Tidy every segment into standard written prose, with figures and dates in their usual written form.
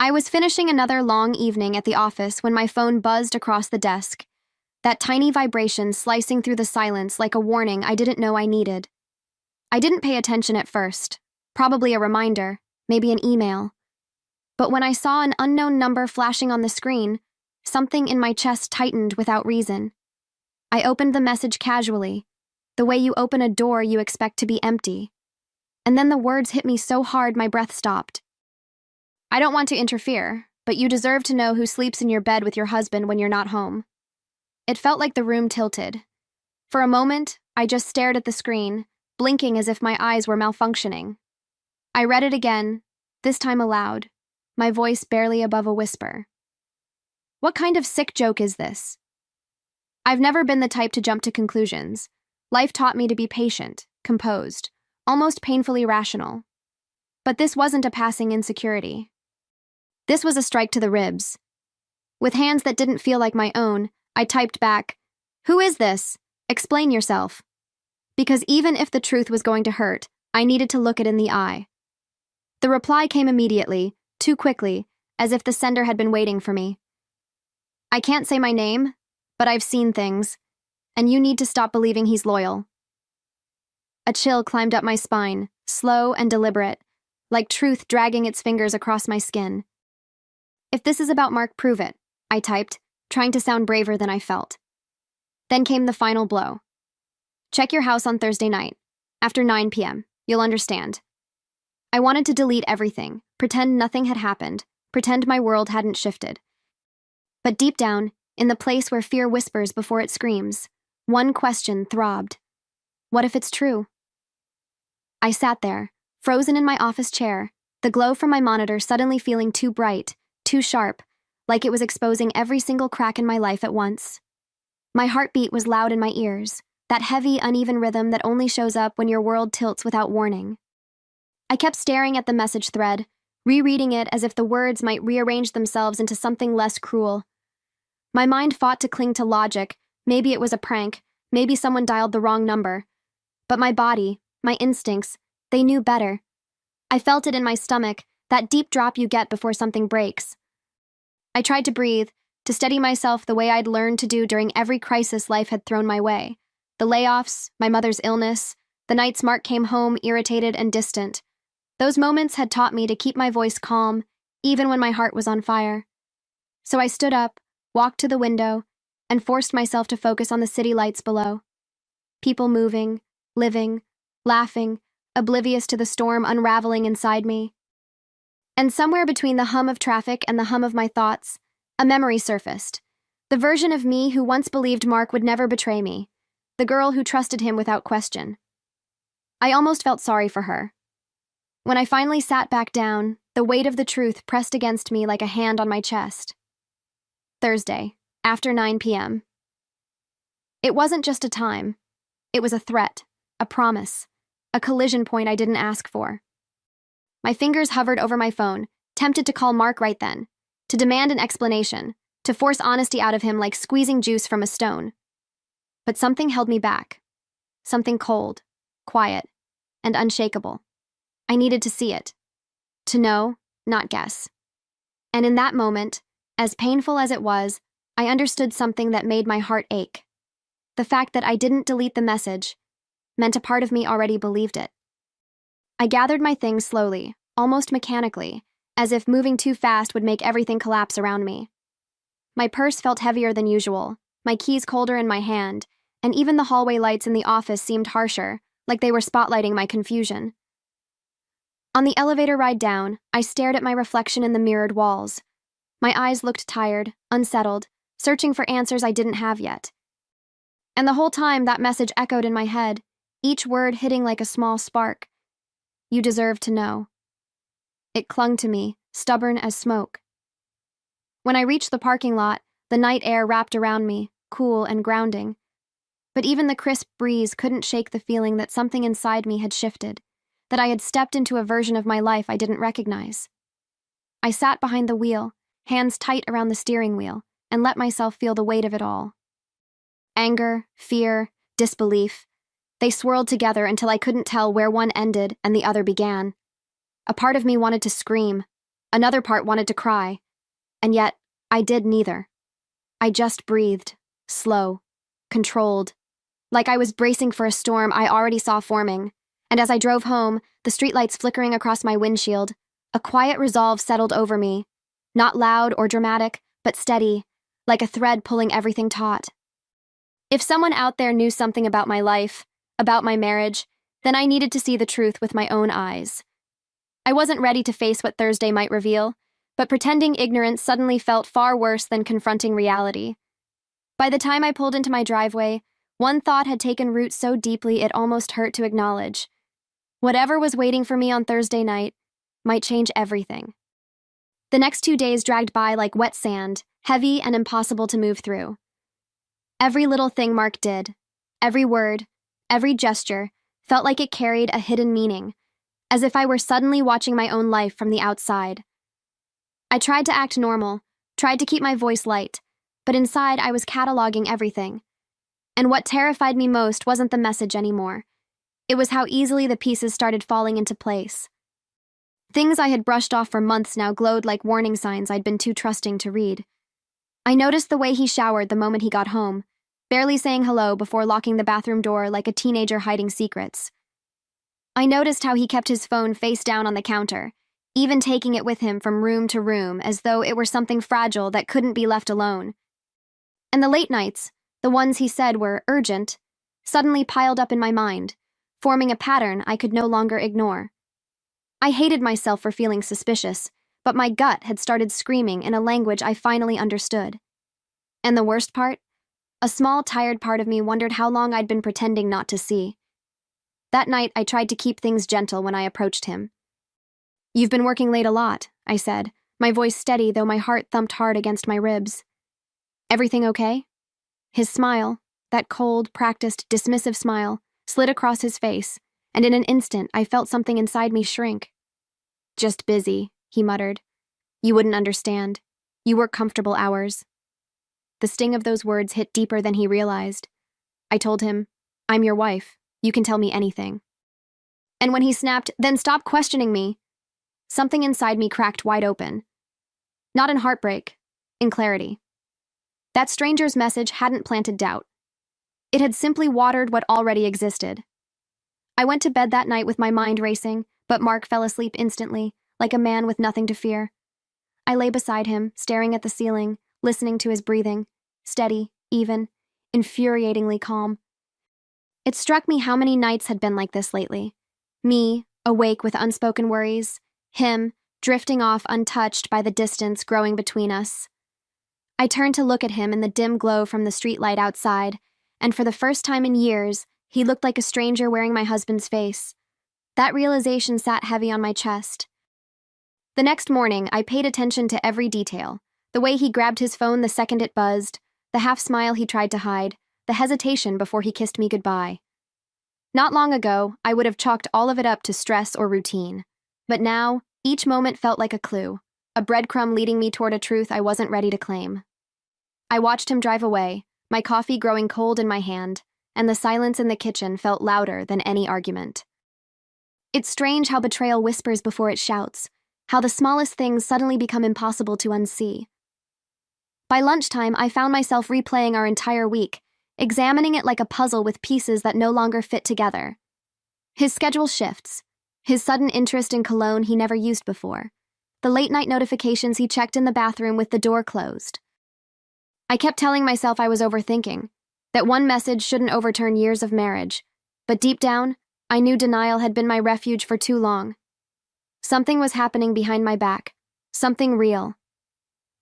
I was finishing another long evening at the office when my phone buzzed across the desk, that tiny vibration slicing through the silence like a warning I didn't know I needed. I didn't pay attention at first, probably a reminder, maybe an email. But when I saw an unknown number flashing on the screen, something in my chest tightened without reason. I opened the message casually, the way you open a door you expect to be empty. And then the words hit me so hard my breath stopped. I don't want to interfere, but you deserve to know who sleeps in your bed with your husband when you're not home. It felt like the room tilted. For a moment, I just stared at the screen, blinking as if my eyes were malfunctioning. I read it again, this time aloud, my voice barely above a whisper. What kind of sick joke is this? I've never been the type to jump to conclusions. Life taught me to be patient, composed, almost painfully rational. But this wasn't a passing insecurity. This was a strike to the ribs. With hands that didn't feel like my own, I typed back, "Who is this? Explain yourself." Because even if the truth was going to hurt, I needed to look it in the eye. The reply came immediately, too quickly, as if the sender had been waiting for me. "I can't say my name, but I've seen things, and you need to stop believing he's loyal." A chill climbed up my spine, slow and deliberate, like truth dragging its fingers across my skin. "If this is about Mark, prove it," I typed, trying to sound braver than I felt. Then came the final blow. "Check your house on Thursday night, after 9 p.m. You'll understand." I wanted to delete everything, pretend nothing had happened, pretend my world hadn't shifted. But deep down, in the place where fear whispers before it screams, one question throbbed. What if it's true? I sat there, frozen in my office chair, the glow from my monitor suddenly feeling too bright, too sharp, like it was exposing every single crack in my life at once. My heartbeat was loud in my ears, that heavy, uneven rhythm that only shows up when your world tilts without warning. I kept staring at the message thread, rereading it as if the words might rearrange themselves into something less cruel. My mind fought to cling to logic. Maybe it was a prank, maybe someone dialed the wrong number. But my body, my instincts, they knew better. I felt it in my stomach, that deep drop you get before something breaks. I tried to breathe, to steady myself the way I'd learned to do during every crisis life had thrown my way. The layoffs, my mother's illness, the nights Mark came home irritated and distant. Those moments had taught me to keep my voice calm, even when my heart was on fire. So I stood up, walked to the window, and forced myself to focus on the city lights below. People moving, living, laughing, oblivious to the storm unraveling inside me. And somewhere between the hum of traffic and the hum of my thoughts, a memory surfaced. The version of me who once believed Mark would never betray me. The girl who trusted him without question. I almost felt sorry for her. When I finally sat back down, the weight of the truth pressed against me like a hand on my chest. Thursday, after 9 p.m. It wasn't just a time. It was a threat, a promise, a collision point I didn't ask for. My fingers hovered over my phone, tempted to call Mark right then, to demand an explanation, to force honesty out of him like squeezing juice from a stone. But something held me back. Something cold, quiet, and unshakable. I needed to see it. To know, not guess. And in that moment, as painful as it was, I understood something that made my heart ache. The fact that I didn't delete the message meant a part of me already believed it. I gathered my things slowly, almost mechanically, as if moving too fast would make everything collapse around me. My purse felt heavier than usual, my keys colder in my hand, and even the hallway lights in the office seemed harsher, like they were spotlighting my confusion. On the elevator ride down, I stared at my reflection in the mirrored walls. My eyes looked tired, unsettled, searching for answers I didn't have yet. And the whole time that message echoed in my head, each word hitting like a small spark. You deserve to know. It clung to me, stubborn as smoke. When I reached the parking lot, the night air wrapped around me, cool and grounding. But even the crisp breeze couldn't shake the feeling that something inside me had shifted, that I had stepped into a version of my life I didn't recognize. I sat behind the wheel, hands tight around the steering wheel, and let myself feel the weight of it all. Anger, fear, disbelief. They swirled together until I couldn't tell where one ended and the other began. A part of me wanted to scream, Another part wanted to cry. And yet, I did neither. I just breathed, slow, controlled, like I was bracing for a storm I already saw forming. And as I drove home, the streetlights flickering across my windshield, a quiet resolve settled over me, not loud or dramatic, but steady, like a thread pulling everything taut. If someone out there knew something about my life, about my marriage, then I needed to see the truth with my own eyes. I wasn't ready to face what Thursday might reveal, but pretending ignorance suddenly felt far worse than confronting reality. By the time I pulled into my driveway, one thought had taken root so deeply it almost hurt to acknowledge. Whatever was waiting for me on Thursday night might change everything. The next 2 days dragged by like wet sand, heavy and impossible to move through. Every little thing Mark did, every word, every gesture, felt like it carried a hidden meaning, as if I were suddenly watching my own life from the outside. I tried to act normal, tried to keep my voice light, but inside I was cataloging everything. And what terrified me most wasn't the message anymore. It was how easily the pieces started falling into place. Things I had brushed off for months now glowed like warning signs I'd been too trusting to read. I noticed the way he showered the moment he got home, barely saying hello before locking the bathroom door like a teenager hiding secrets. I noticed how he kept his phone face down on the counter, even taking it with him from room to room as though it were something fragile that couldn't be left alone. And the late nights, the ones he said were urgent, suddenly piled up in my mind, forming a pattern I could no longer ignore. I hated myself for feeling suspicious, but my gut had started screaming in a language I finally understood. And the worst part? A small, tired part of me wondered how long I'd been pretending not to see. That night, I tried to keep things gentle when I approached him. "You've been working late a lot," I said, my voice steady though my heart thumped hard against my ribs. "Everything okay?" His smile, that cold, practiced, dismissive smile, slid across his face, and in an instant I felt something inside me shrink. "Just busy," he muttered. "You wouldn't understand. You work comfortable hours." The sting of those words hit deeper than he realized. I told him, "I'm your wife. You can tell me anything." And when he snapped, "Then stop questioning me," something inside me cracked wide open. Not in heartbreak, in clarity. That stranger's message hadn't planted doubt. It had simply watered what already existed. I went to bed that night with my mind racing, but Mark fell asleep instantly, like a man with nothing to fear. I lay beside him, staring at the ceiling, listening to his breathing, steady, even, infuriatingly calm. It struck me how many nights had been like this lately. Me, awake with unspoken worries, him, drifting off untouched by the distance growing between us. I turned to look at him in the dim glow from the streetlight outside, and for the first time in years, he looked like a stranger wearing my husband's face. That realization sat heavy on my chest. The next morning, I paid attention to every detail. The way he grabbed his phone the second it buzzed, the half smile he tried to hide, the hesitation before he kissed me goodbye. Not long ago, I would have chalked all of it up to stress or routine. But now, each moment felt like a clue, a breadcrumb leading me toward a truth I wasn't ready to claim. I watched him drive away, my coffee growing cold in my hand, and the silence in the kitchen felt louder than any argument. It's strange how betrayal whispers before it shouts, how the smallest things suddenly become impossible to unsee. By lunchtime, I found myself replaying our entire week, examining it like a puzzle with pieces that no longer fit together. His schedule shifts, his sudden interest in cologne he never used before, the late-night notifications he checked in the bathroom with the door closed. I kept telling myself I was overthinking, that one message shouldn't overturn years of marriage, but deep down, I knew denial had been my refuge for too long. Something was happening behind my back, something real.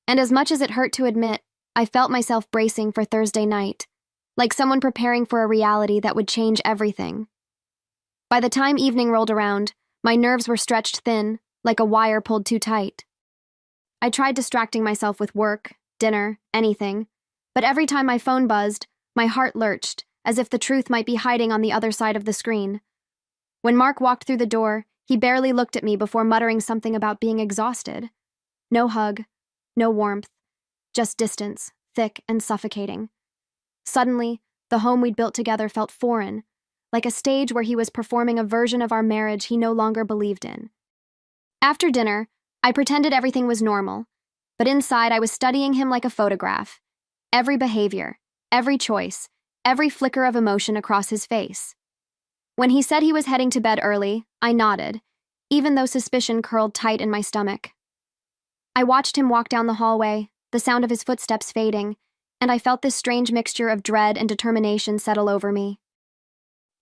And as much as it hurt to admit, I felt myself bracing for Thursday night, like someone preparing for a reality that would change everything. By the time evening rolled around, my nerves were stretched thin, like a wire pulled too tight. I tried distracting myself with work, dinner, anything, but every time my phone buzzed, my heart lurched, as if the truth might be hiding on the other side of the screen. When Mark walked through the door, he barely looked at me before muttering something about being exhausted. No hug, no warmth, just distance, thick and suffocating. Suddenly, the home we'd built together felt foreign, like a stage where he was performing a version of our marriage he no longer believed in. After dinner, I pretended everything was normal, but inside I was studying him like a photograph. Every behavior, every choice, every flicker of emotion across his face. When he said he was heading to bed early, I nodded, even though suspicion curled tight in my stomach. I watched him walk down the hallway, the sound of his footsteps fading, and I felt this strange mixture of dread and determination settle over me.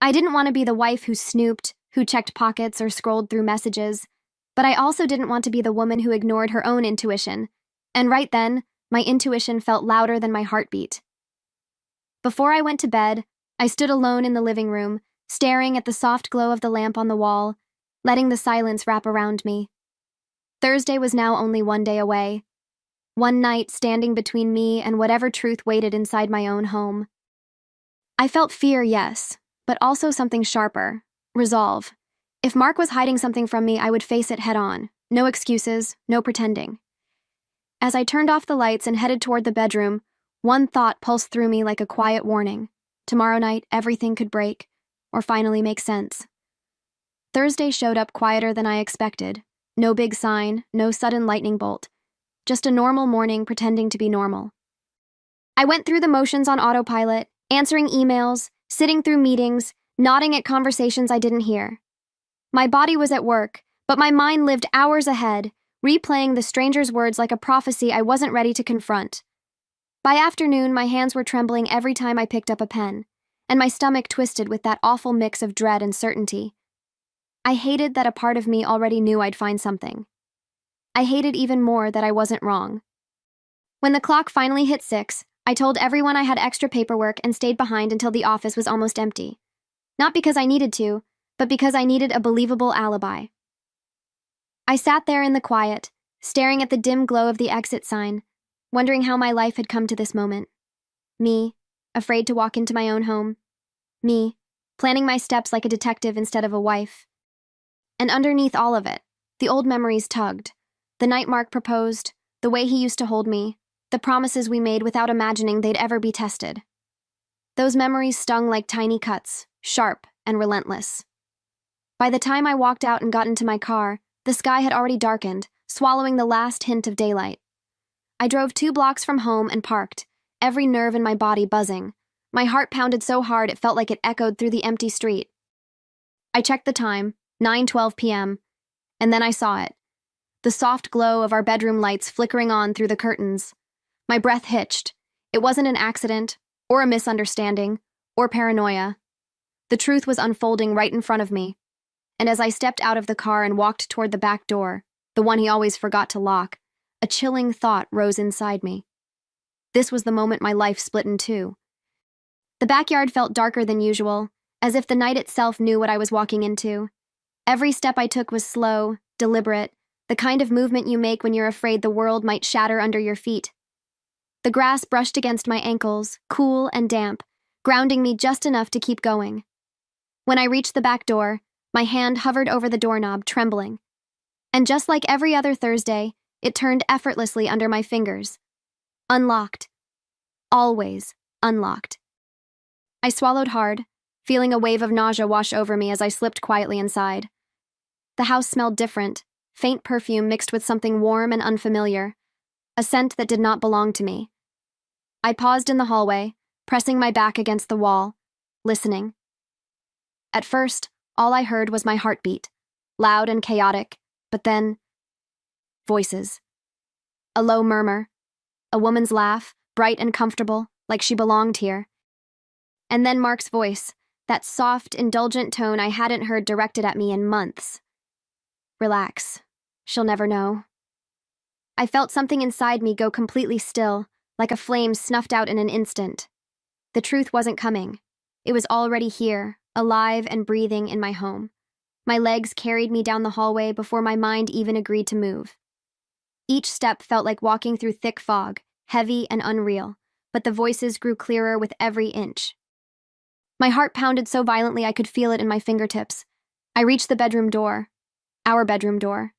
I didn't want to be the wife who snooped, who checked pockets or scrolled through messages, but I also didn't want to be the woman who ignored her own intuition, and right then, my intuition felt louder than my heartbeat. Before I went to bed, I stood alone in the living room, staring at the soft glow of the lamp on the wall, letting the silence wrap around me. Thursday was now only one day away. One night standing between me and whatever truth waited inside my own home. I felt fear, yes, but also something sharper. Resolve. If Mark was hiding something from me, I would face it head on. No excuses, no pretending. As I turned off the lights and headed toward the bedroom, one thought pulsed through me like a quiet warning. Tomorrow night, everything could break, or finally make sense. Thursday showed up quieter than I expected. No big sign, no sudden lightning bolt. Just a normal morning pretending to be normal. I went through the motions on autopilot, answering emails, sitting through meetings, nodding at conversations I didn't hear. My body was at work, but my mind lived hours ahead, replaying the stranger's words like a prophecy I wasn't ready to confront. By afternoon, my hands were trembling every time I picked up a pen, and my stomach twisted with that awful mix of dread and certainty. I hated that a part of me already knew I'd find something. I hated even more that I wasn't wrong. When the clock finally hit 6, I told everyone I had extra paperwork and stayed behind until the office was almost empty. Not because I needed to, but because I needed a believable alibi. I sat there in the quiet, staring at the dim glow of the exit sign, wondering how my life had come to this moment. Me, afraid to walk into my own home. Me, planning my steps like a detective instead of a wife. And underneath all of it, the old memories tugged. The night Mark proposed, the way he used to hold me, the promises we made without imagining they'd ever be tested. Those memories stung like tiny cuts, sharp and relentless. By the time I walked out and got into my car, the sky had already darkened, swallowing the last hint of daylight. I drove 2 blocks from home and parked, every nerve in my body buzzing. My heart pounded so hard it felt like it echoed through the empty street. I checked the time, 9:12 p.m., and then I saw it. The soft glow of our bedroom lights flickering on through the curtains. My breath hitched. It wasn't an accident, or a misunderstanding, or paranoia. The truth was unfolding right in front of me. And as I stepped out of the car and walked toward the back door, the one he always forgot to lock, a chilling thought rose inside me. This was the moment my life split in two. The backyard felt darker than usual, as if the night itself knew what I was walking into. Every step I took was slow, deliberate, the kind of movement you make when you're afraid the world might shatter under your feet. The grass brushed against my ankles, cool and damp, grounding me just enough to keep going. When I reached the back door, my hand hovered over the doorknob, trembling. And just like every other Thursday, it turned effortlessly under my fingers. Unlocked. Always unlocked. I swallowed hard, feeling a wave of nausea wash over me as I slipped quietly inside. The house smelled different, faint perfume mixed with something warm and unfamiliar, a scent that did not belong to me. I paused in the hallway, pressing my back against the wall, listening. At first, all I heard was my heartbeat, loud and chaotic, but then, voices. A low murmur, a woman's laugh, bright and comfortable, like she belonged here. And then Mark's voice, that soft, indulgent tone I hadn't heard directed at me in months. Relax. She'll never know. I felt something inside me go completely still, like a flame snuffed out in an instant. The truth wasn't coming. It was already here, alive and breathing in my home. My legs carried me down the hallway before my mind even agreed to move. Each step felt like walking through thick fog, heavy and unreal, but the voices grew clearer with every inch. My heart pounded so violently I could feel it in my fingertips. I reached the bedroom door, our bedroom door,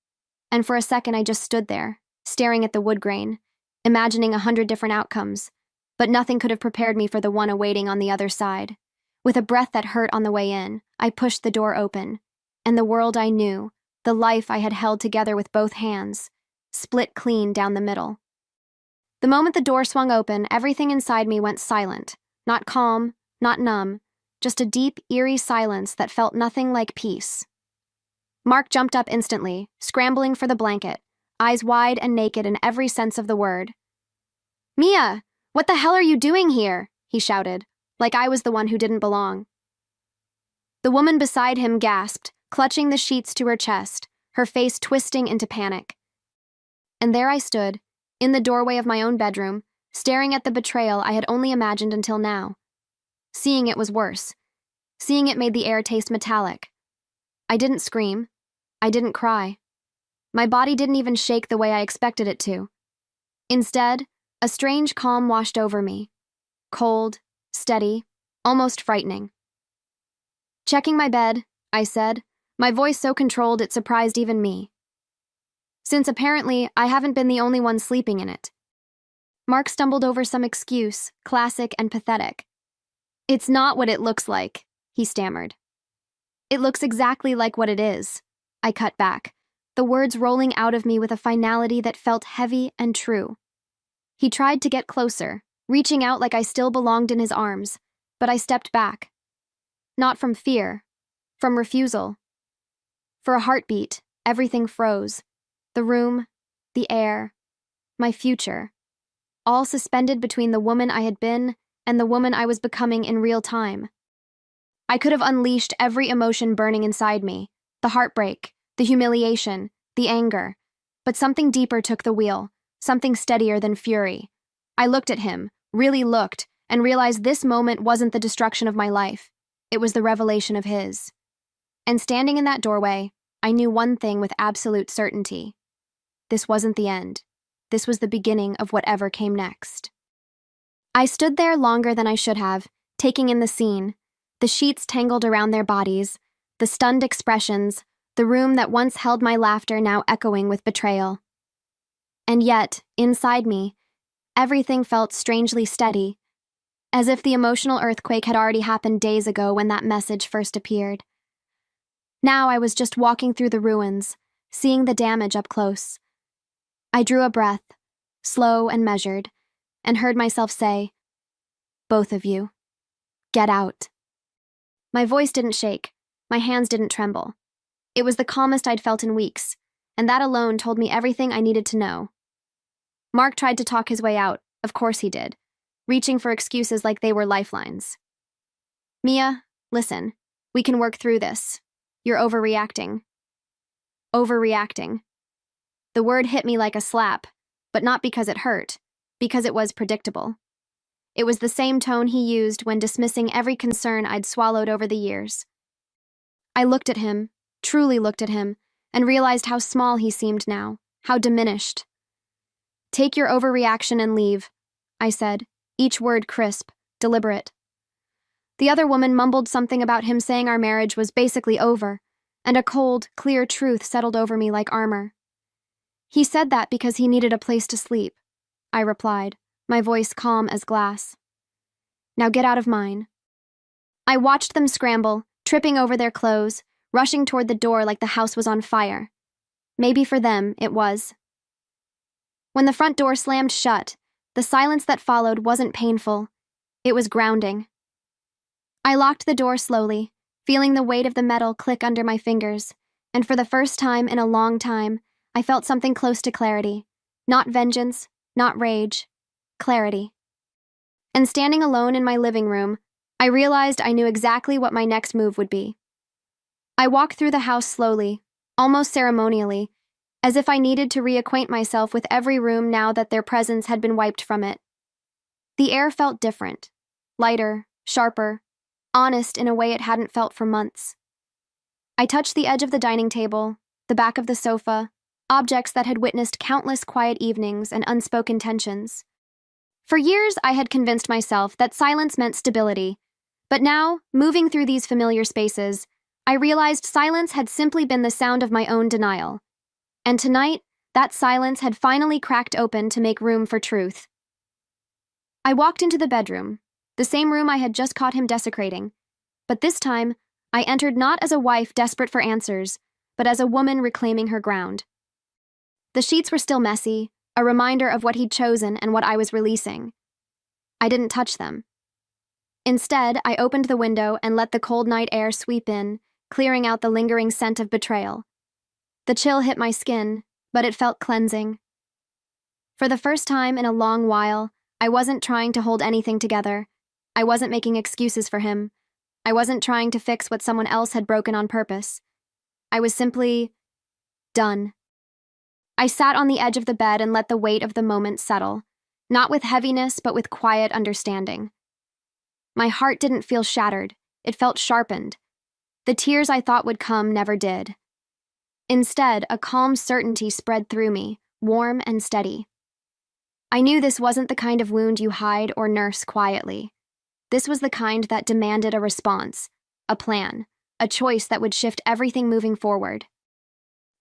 and for a second I just stood there, staring at the wood grain, imagining 100 different outcomes, but nothing could have prepared me for the one awaiting on the other side. With a breath that hurt on the way in, I pushed the door open, and the world I knew, the life I had held together with both hands, split clean down the middle. The moment the door swung open, everything inside me went silent, not calm, not numb, just a deep, eerie silence that felt nothing like peace. Mark jumped up instantly, scrambling for the blanket, eyes wide and naked in every sense of the word. "Mia, what the hell are you doing here?" he shouted, like I was the one who didn't belong. The woman beside him gasped, clutching the sheets to her chest, her face twisting into panic. And there I stood, in the doorway of my own bedroom, staring at the betrayal I had only imagined until now. Seeing it was worse. Seeing it made the air taste metallic. I didn't scream. I didn't cry. My body didn't even shake the way I expected it to. Instead, a strange calm washed over me. Cold, steady, almost frightening. "Checking my bed," I said, my voice so controlled it surprised even me. Since apparently I haven't been the only one sleeping in it. Mark stumbled over some excuse, classic and pathetic. "It's not what it looks like," he stammered. "It looks exactly like what it is," I cut back, the words rolling out of me with a finality that felt heavy and true. He tried to get closer, reaching out like I still belonged in his arms, but I stepped back. Not from fear, from refusal. For a heartbeat, everything froze. The room, the air, my future, all suspended between the woman I had been and the woman I was becoming in real time. I could have unleashed every emotion burning inside me, the heartbreak, the humiliation, the anger, but something deeper took the wheel, something steadier than fury. I looked at him, really looked, and realized this moment wasn't the destruction of my life. It was the revelation of his. And standing in that doorway, I knew one thing with absolute certainty. This wasn't the end. This was the beginning of whatever came next. I stood there longer than I should have, taking in the scene, the sheets tangled around their bodies, the stunned expressions, the room that once held my laughter now echoing with betrayal. And yet, inside me, everything felt strangely steady, as if the emotional earthquake had already happened days ago when that message first appeared. Now I was just walking through the ruins, seeing the damage up close. I drew a breath, slow and measured, and heard myself say, "Both of you, get out." My voice didn't shake, my hands didn't tremble. It was the calmest I'd felt in weeks, and that alone told me everything I needed to know. Mark tried to talk his way out, of course he did, reaching for excuses like they were lifelines. "Mia, listen, we can work through this. You're overreacting." Overreacting. The word hit me like a slap, but not because it hurt, because it was predictable. It was the same tone he used when dismissing every concern I'd swallowed over the years. I looked at him, truly looked at him, and realized how small he seemed now, how diminished. "Take your overreaction and leave," I said, each word crisp, deliberate. The other woman mumbled something about him saying our marriage was basically over, and a cold, clear truth settled over me like armor. "He said that because he needed a place to sleep," I replied, my voice calm as glass. "Now get out of mine." I watched them scramble, tripping over their clothes, rushing toward the door like the house was on fire. Maybe for them, it was. When the front door slammed shut, the silence that followed wasn't painful. It was grounding. I locked the door slowly, feeling the weight of the metal click under my fingers, and for the first time in a long time, I felt something close to clarity. Not vengeance, not rage. Clarity. And standing alone in my living room, I realized I knew exactly what my next move would be. I walked through the house slowly, almost ceremonially, as if I needed to reacquaint myself with every room now that their presence had been wiped from it. The air felt different, lighter, sharper, honest in a way it hadn't felt for months. I touched the edge of the dining table, the back of the sofa, objects that had witnessed countless quiet evenings and unspoken tensions. For years, I had convinced myself that silence meant stability, but now, moving through these familiar spaces, I realized silence had simply been the sound of my own denial. And tonight, that silence had finally cracked open to make room for truth. I walked into the bedroom, the same room I had just caught him desecrating, but this time, I entered not as a wife desperate for answers, but as a woman reclaiming her ground. The sheets were still messy, a reminder of what he'd chosen and what I was releasing. I didn't touch them. Instead, I opened the window and let the cold night air sweep in, clearing out the lingering scent of betrayal. The chill hit my skin, but it felt cleansing. For the first time in a long while, I wasn't trying to hold anything together. I wasn't making excuses for him. I wasn't trying to fix what someone else had broken on purpose. I was simply done. I sat on the edge of the bed and let the weight of the moment settle, not with heaviness, but with quiet understanding. My heart didn't feel shattered, it felt sharpened. The tears I thought would come never did. Instead, a calm certainty spread through me, warm and steady. I knew this wasn't the kind of wound you hide or nurse quietly. This was the kind that demanded a response, a plan, a choice that would shift everything moving forward.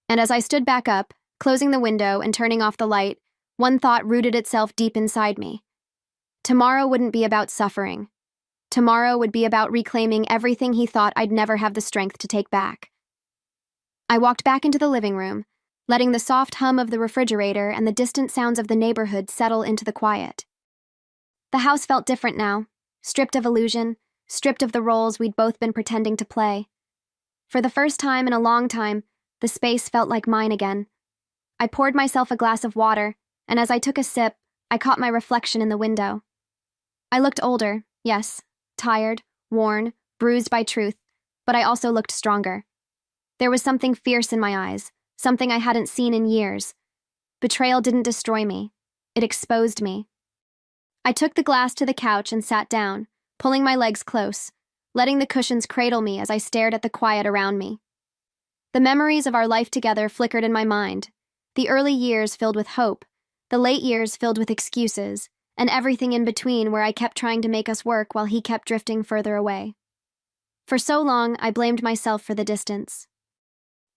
And as I stood back up, closing the window and turning off the light, one thought rooted itself deep inside me. Tomorrow wouldn't be about suffering. Tomorrow would be about reclaiming everything he thought I'd never have the strength to take back. I walked back into the living room, letting the soft hum of the refrigerator and the distant sounds of the neighborhood settle into the quiet. The house felt different now, stripped of illusion, stripped of the roles we'd both been pretending to play. For the first time in a long time, the space felt like mine again. I poured myself a glass of water, and as I took a sip, I caught my reflection in the window. I looked older, yes, tired, worn, bruised by truth, but I also looked stronger. There was something fierce in my eyes, something I hadn't seen in years. Betrayal didn't destroy me. It exposed me. I took the glass to the couch and sat down, pulling my legs close, letting the cushions cradle me as I stared at the quiet around me. The memories of our life together flickered in my mind, the early years filled with hope, the late years filled with excuses, and everything in between where I kept trying to make us work while he kept drifting further away. For so long, I blamed myself for the distance.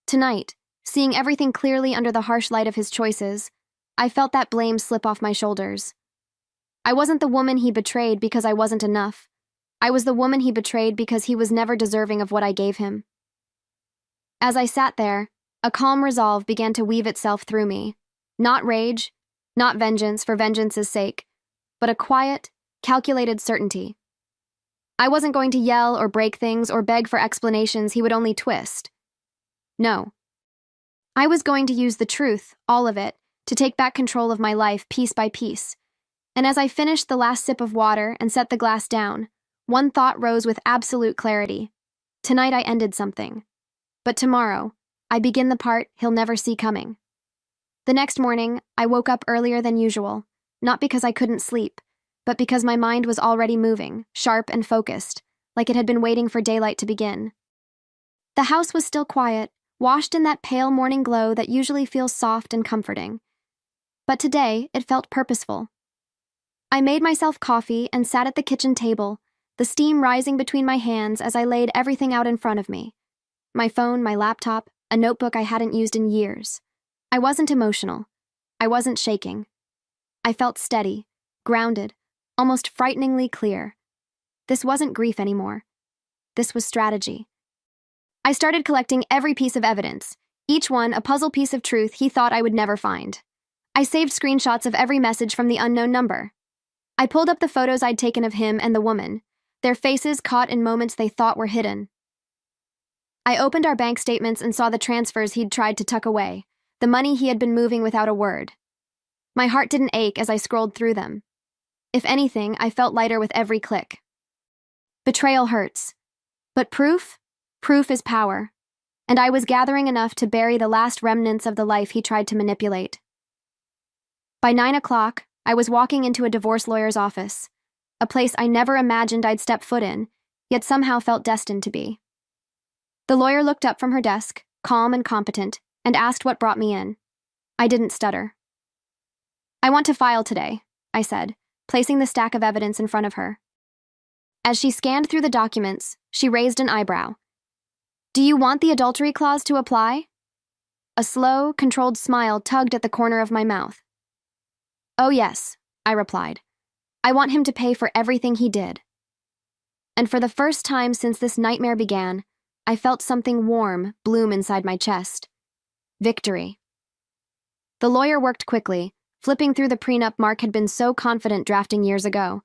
Tonight, seeing everything clearly under the harsh light of his choices, I felt that blame slip off my shoulders. I wasn't the woman he betrayed because I wasn't enough. I was the woman he betrayed because he was never deserving of what I gave him. As I sat there, a calm resolve began to weave itself through me. Not rage, not vengeance for vengeance's sake, but a quiet, calculated certainty. I wasn't going to yell or break things or beg for explanations he would only twist. No. I was going to use the truth, all of it, to take back control of my life piece by piece. And as I finished the last sip of water and set the glass down, one thought rose with absolute clarity. Tonight I ended something. But tomorrow, I begin the part he'll never see coming. The next morning, I woke up earlier than usual, not because I couldn't sleep, but because my mind was already moving, sharp and focused, like it had been waiting for daylight to begin. The house was still quiet, washed in that pale morning glow that usually feels soft and comforting. But today, it felt purposeful. I made myself coffee and sat at the kitchen table, the steam rising between my hands as I laid everything out in front of me. My phone, my laptop, a notebook I hadn't used in years. I wasn't emotional. I wasn't shaking. I felt steady, grounded, almost frighteningly clear. This wasn't grief anymore. This was strategy. I started collecting every piece of evidence, each one a puzzle piece of truth he thought I would never find. I saved screenshots of every message from the unknown number. I pulled up the photos I'd taken of him and the woman, their faces caught in moments they thought were hidden. I opened our bank statements and saw the transfers he'd tried to tuck away, the money he had been moving without a word. My heart didn't ache as I scrolled through them. If anything, I felt lighter with every click. Betrayal hurts. But proof? Proof is power. And I was gathering enough to bury the last remnants of the life he tried to manipulate. By 9 o'clock, I was walking into a divorce lawyer's office, a place I never imagined I'd step foot in, yet somehow felt destined to be. The lawyer looked up from her desk, calm and competent, and asked what brought me in. I didn't stutter. "I want to file today," I said, placing the stack of evidence in front of her. As she scanned through the documents, she raised an eyebrow. "Do you want the adultery clause to apply?" A slow, controlled smile tugged at the corner of my mouth. "Oh yes," I replied. "I want him to pay for everything he did." And for the first time since this nightmare began, I felt something warm bloom inside my chest. Victory. The lawyer worked quickly, flipping through the prenup Mark had been so confident drafting years ago,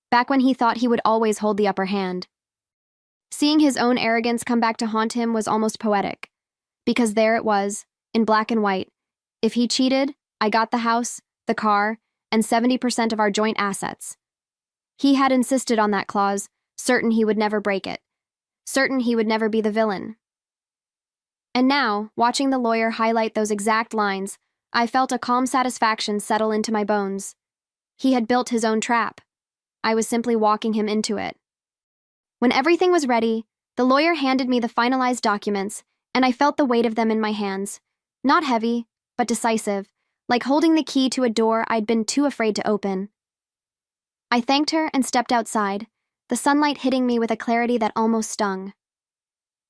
back when he thought he would always hold the upper hand. Seeing his own arrogance come back to haunt him was almost poetic, because there it was, in black and white. If he cheated, I got the house, the car, and 70% of our joint assets. He had insisted on that clause, certain he would never break it, certain he would never be the villain. And now, watching the lawyer highlight those exact lines, I felt a calm satisfaction settle into my bones. He had built his own trap. I was simply walking him into it. When everything was ready, the lawyer handed me the finalized documents, and I felt the weight of them in my hands. Not heavy, but decisive, like holding the key to a door I'd been too afraid to open. I thanked her and stepped outside, the sunlight hitting me with a clarity that almost stung.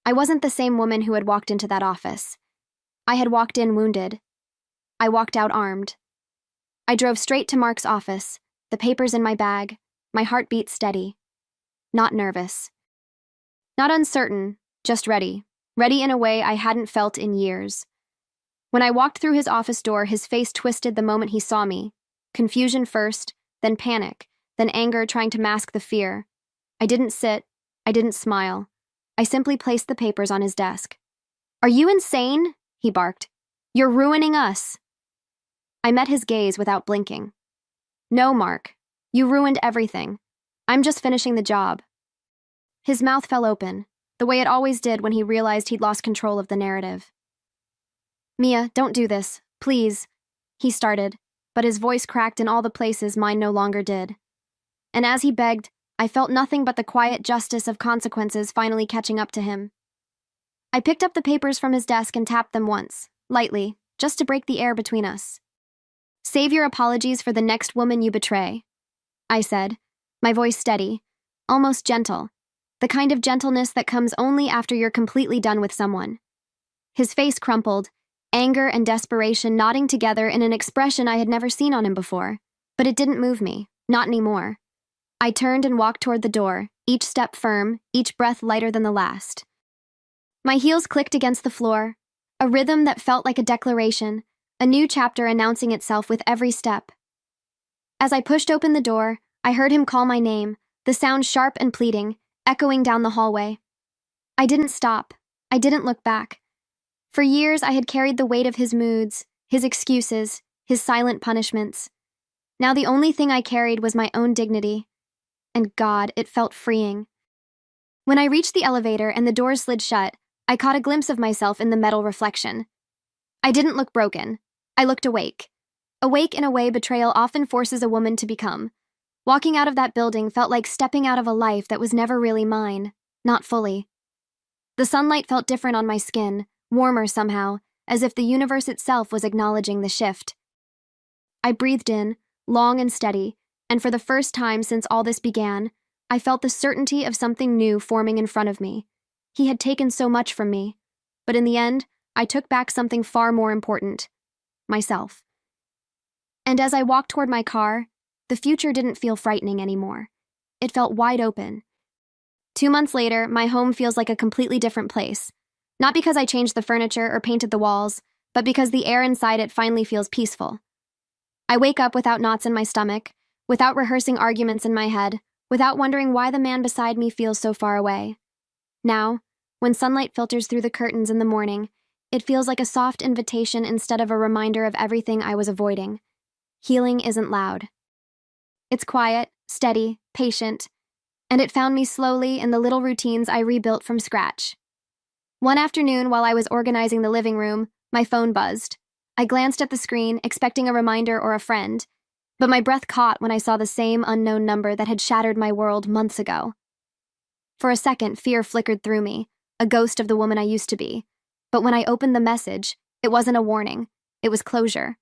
I wasn't the same woman who had walked into that office. I had walked in wounded. I walked out armed. I drove straight to Mark's office, the papers in my bag, my heartbeat steady. Not nervous. Not uncertain, just ready. Ready in a way I hadn't felt in years. When I walked through his office door, his face twisted the moment he saw me. Confusion first, then panic, then anger trying to mask the fear. I didn't sit. I didn't smile. I simply placed the papers on his desk. "Are you insane?" he barked. "You're ruining us." I met his gaze without blinking. "No, Mark. You ruined everything. I'm just finishing the job." His mouth fell open, the way it always did when he realized he'd lost control of the narrative. "Mia, don't do this, please," he started, but his voice cracked in all the places mine no longer did. And as he begged, I felt nothing but the quiet justice of consequences finally catching up to him. I picked up the papers from his desk and tapped them once, lightly, just to break the air between us. "Save your apologies for the next woman you betray," I said, my voice steady, almost gentle, the kind of gentleness that comes only after you're completely done with someone. His face crumpled, anger and desperation knotting together in an expression I had never seen on him before, but it didn't move me, not anymore. I turned and walked toward the door, each step firm, each breath lighter than the last. My heels clicked against the floor, a rhythm that felt like a declaration, a new chapter announcing itself with every step. As I pushed open the door, I heard him call my name, the sound sharp and pleading, echoing down the hallway. I didn't stop. I didn't look back. For years, I had carried the weight of his moods, his excuses, his silent punishments. Now the only thing I carried was my own dignity. And God, it felt freeing. When I reached the elevator and the doors slid shut, I caught a glimpse of myself in the metal reflection. I didn't look broken. I looked awake. Awake in a way betrayal often forces a woman to become. Walking out of that building felt like stepping out of a life that was never really mine, not fully. The sunlight felt different on my skin, warmer somehow, as if the universe itself was acknowledging the shift. I breathed in, long and steady, and for the first time since all this began, I felt the certainty of something new forming in front of me. He had taken so much from me, but in the end, I took back something far more important: myself. And as I walked toward my car, the future didn't feel frightening anymore. It felt wide open. 2 months later, my home feels like a completely different place. Not because I changed the furniture or painted the walls, but because the air inside it finally feels peaceful. I wake up without knots in my stomach, without rehearsing arguments in my head, without wondering why the man beside me feels so far away. Now, when sunlight filters through the curtains in the morning, it feels like a soft invitation instead of a reminder of everything I was avoiding. Healing isn't loud. It's quiet, steady, patient, and it found me slowly in the little routines I rebuilt from scratch. One afternoon, while I was organizing the living room, my phone buzzed. I glanced at the screen, expecting a reminder or a friend, but my breath caught when I saw the same unknown number that had shattered my world months ago. For a second, fear flickered through me, a ghost of the woman I used to be. But when I opened the message, it wasn't a warning. It was closure.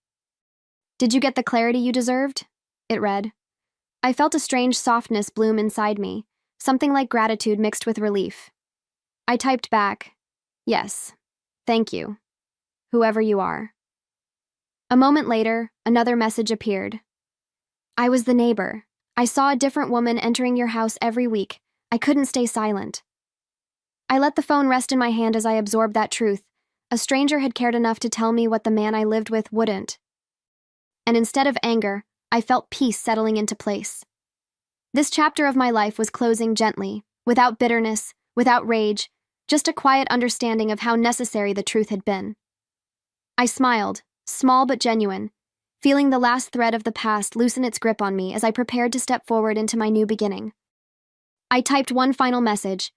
"Did you get the clarity you deserved?" it read. I felt a strange softness bloom inside me, something like gratitude mixed with relief. I typed back, "Yes, thank you, whoever you are." A moment later, another message appeared. "I was the neighbor. I saw a different woman entering your house every week. I couldn't stay silent." I let the phone rest in my hand as I absorbed that truth. A stranger had cared enough to tell me what the man I lived with wouldn't. And instead of anger, I felt peace settling into place. This chapter of my life was closing gently, without bitterness, without rage, just a quiet understanding of how necessary the truth had been. I smiled, small but genuine, feeling the last thread of the past loosen its grip on me as I prepared to step forward into my new beginning. I typed one final message.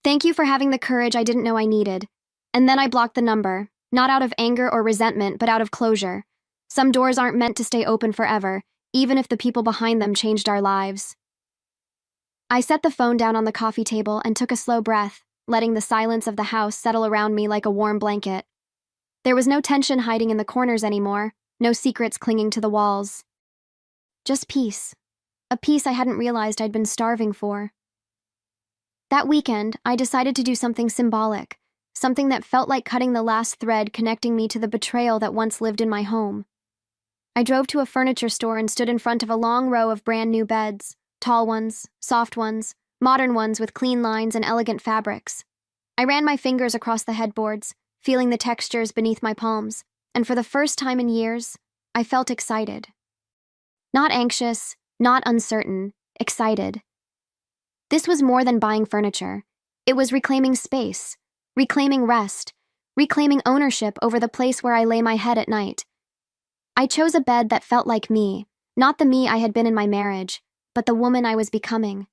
Thank you for having the courage I didn't know I needed. And then I blocked the number, not out of anger or resentment, but out of closure. Some doors aren't meant to stay open forever, even if the people behind them changed our lives. I set the phone down on the coffee table and took a slow breath, letting the silence of the house settle around me like a warm blanket. There was no tension hiding in the corners anymore, no secrets clinging to the walls. Just peace. A peace I hadn't realized I'd been starving for. That weekend, I decided to do something symbolic, something that felt like cutting the last thread connecting me to the betrayal that once lived in my home. I drove to a furniture store and stood in front of a long row of brand new beds, tall ones, soft ones, modern ones with clean lines and elegant fabrics. I ran my fingers across the headboards, feeling the textures beneath my palms, and for the first time in years, I felt excited. Not anxious, not uncertain, excited. This was more than buying furniture. It was reclaiming space, reclaiming rest, reclaiming ownership over the place where I lay my head at night. I chose a bed that felt like me, not the me I had been in my marriage, but the woman I was becoming.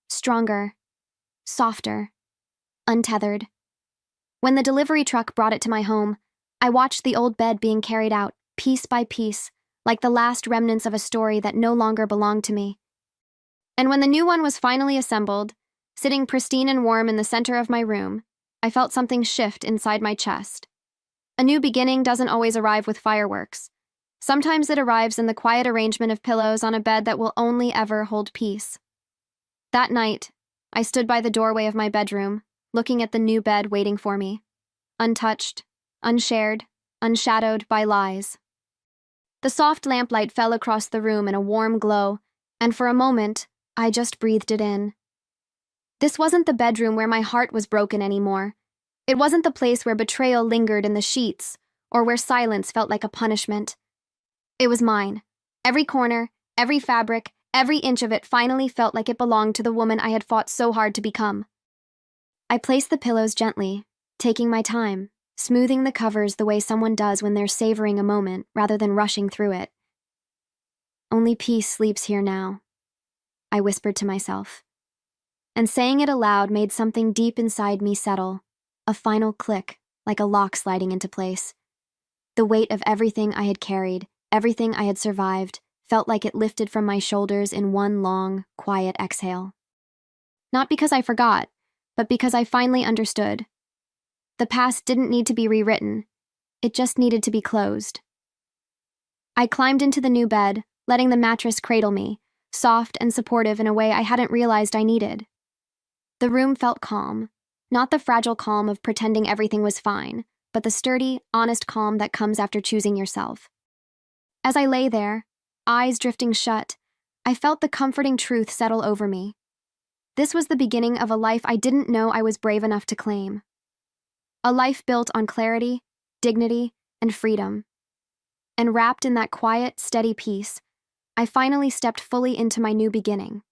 Stronger, softer, untethered. When the delivery truck brought it to my home, I watched the old bed being carried out, piece by piece, like the last remnants of a story that no longer belonged to me. And when the new one was finally assembled, sitting pristine and warm in the center of my room, I felt something shift inside my chest. A new beginning doesn't always arrive with fireworks. Sometimes it arrives in the quiet arrangement of pillows on a bed that will only ever hold peace. That night, I stood by the doorway of my bedroom, looking at the new bed waiting for me. Untouched, unshared, unshadowed by lies. The soft lamplight fell across the room in a warm glow, and for a moment, I just breathed it in. This wasn't the bedroom where my heart was broken anymore. It wasn't the place where betrayal lingered in the sheets, or where silence felt like a punishment. It was mine. Every corner, every fabric, every inch of it finally felt like it belonged to the woman I had fought so hard to become. I placed the pillows gently, taking my time, smoothing the covers the way someone does when they're savoring a moment rather than rushing through it. Only peace sleeps here now, I whispered to myself. And saying it aloud made something deep inside me settle, a final click, like a lock sliding into place. The weight of everything I had carried, everything I had survived, felt like it lifted from my shoulders in one long, quiet exhale. Not because I forgot, but because I finally understood. The past didn't need to be rewritten. It just needed to be closed. I climbed into the new bed, letting the mattress cradle me, soft and supportive in a way I hadn't realized I needed. The room felt calm, not the fragile calm of pretending everything was fine, but the sturdy, honest calm that comes after choosing yourself. As I lay there, eyes drifting shut, I felt the comforting truth settle over me. This was the beginning of a life I didn't know I was brave enough to claim. A life built on clarity, dignity, and freedom. And wrapped in that quiet, steady peace, I finally stepped fully into my new beginning.